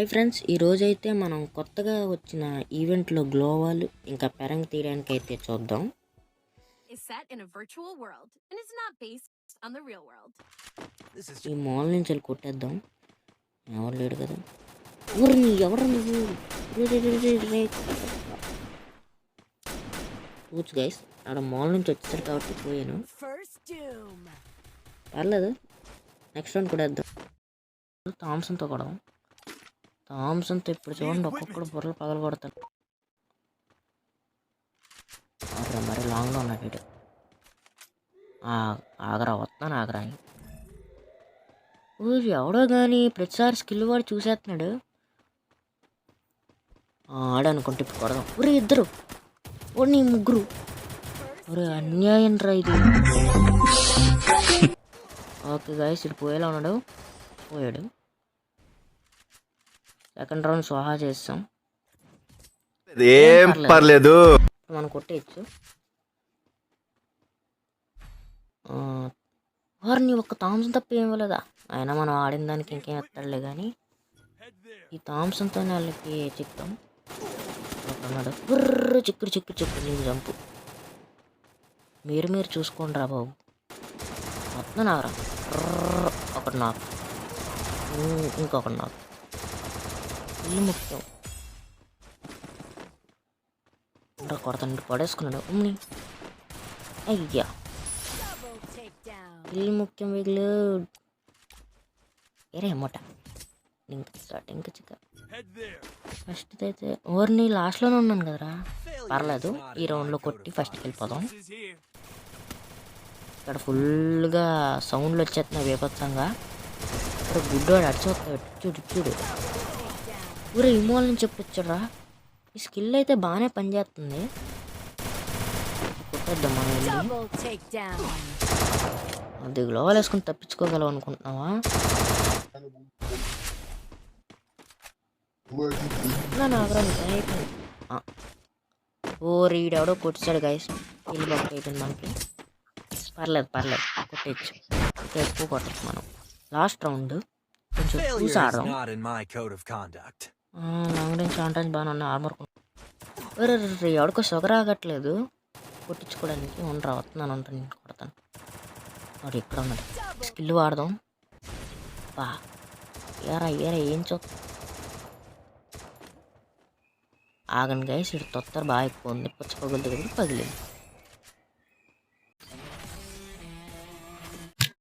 Hi friends, ఈరోజైతే మనం కొత్తగా వచ్చిన ఈవెంట్లో గ్లోవాల్ ఇంకా పెరంగ్ తీయడానికి అయితే చూద్దాం. ఈ మాల్ నుంచి వెళ్ళి కొట్టేద్దాం. ఎవరు లేడు కదా. ఎవరు నువ్వు? కూర్చు గైస్, ఆడ మాల్ నుంచి వచ్చేసారు కాబట్టి పోయాను. పర్లేదు, నెక్స్ట్ రౌండ్ కూడా వేద్దాం. థామ్సన్తో కూడా థామ్సన్తో ఇప్పుడు చూడండి ఒక్కొక్కడు బుర్రలు పగలు కొడతాడు. మరి లాంగ్లో ఉన్నాడు వీడు. ఆగరా, వస్తాను ఆగరా. ఎవడో కానీ ప్రతిసారి స్కిల్ వాడు చూసేస్తున్నాడు. ఆడనుకుంటే ఇప్పుడు కొడదాం. ఒరే ఇద్దరు, నీ ముగ్గురు. ఒరే అన్యాయం రా ఇది. ఓకే గైస్, ఇటు పోయేలా ఉన్నాడు. పోయాడు. సెకండ్ రౌండ్ స్వాహా చేస్తాం. ఏం పర్లేదు, మనం కొట్టేయచ్చు. వారిని ఒక్క థామ్సన్ తప్ప ఏం ఇవ్వలేదా? అయినా మనం ఆడిన దానికి ఇంకేం ఎత్తాడులే కానీ ఈ థామ్సన్తో వాళ్ళకి చెప్తాం. అన్నాడు చిక్కుడు చిక్కుడు చిక్కుడు నేను చంపు. మీరు చూసుకోండి రా బాబు. మొత్తం నారా ఒకటి నాకు, ఇంకొకటి నాకు. ఇల్లు ముఖ్యం. కొడతాను, పడేసుకున్నాడు. అయ్యా, ఇల్లు ముఖ్యం. వీళ్ళు ఏరే అమ్మట ఇంకా చిక్క. ఫస్ట్ అయితే ఓర్ని లాస్ట్లోనే ఉన్నాను కదరా. పర్లేదు, ఈ రౌండ్లో కొట్టి ఫస్ట్కి వెళ్ళిపోదాం. ఇక్కడ ఫుల్గా సౌండ్లు వచ్చేస్తున్నాయి వేపత్సంగా. ఇక్కడ గుడ్డోడు అడిచిపోతాడు. చూడు ఊరే ఇమోల్ నుంచి చెప్పొచ్చారా. ఈ స్కిల్ అయితే బాగానే పనిచేస్తుంది. కొట్టేద్దాం మనం వెళ్ళి. అది గ్లోవల్ వేసుకుని తప్పించుకోగలం అనుకుంటున్నావా? అయిపోయింది. ఓ రీడెవడో కొట్టాడు గైస్. ఇల్లు బాగా అయిపోయింది మనకి. పర్లేదు కొట్టేయచ్చు. ఎక్కువ కొట్టచ్చు మనం. లాస్ట్ రౌండ్ కొంచెం చూసి ఆడదాం. లాంగ్ రేంజ్ ఆడటానికి బాగానే ఉన్నాయి. ఆర్మర్ ఎవడికో షుగర్ ఆగట్లేదు కొట్టించుకోవడానికి. ఉండరా, వస్తున్నాను నేను కొడతాను. వాడు ఎక్కడ ఉన్నాడు? స్కిల్ వాడదాం. బా ఏరా ఏం చూస్తా. ఆగండి గైస్, ఇటు తొత్తర బాగా ఎక్కువ ఉంది. పుచ్చ పగులు దగ్గర పగిలింది.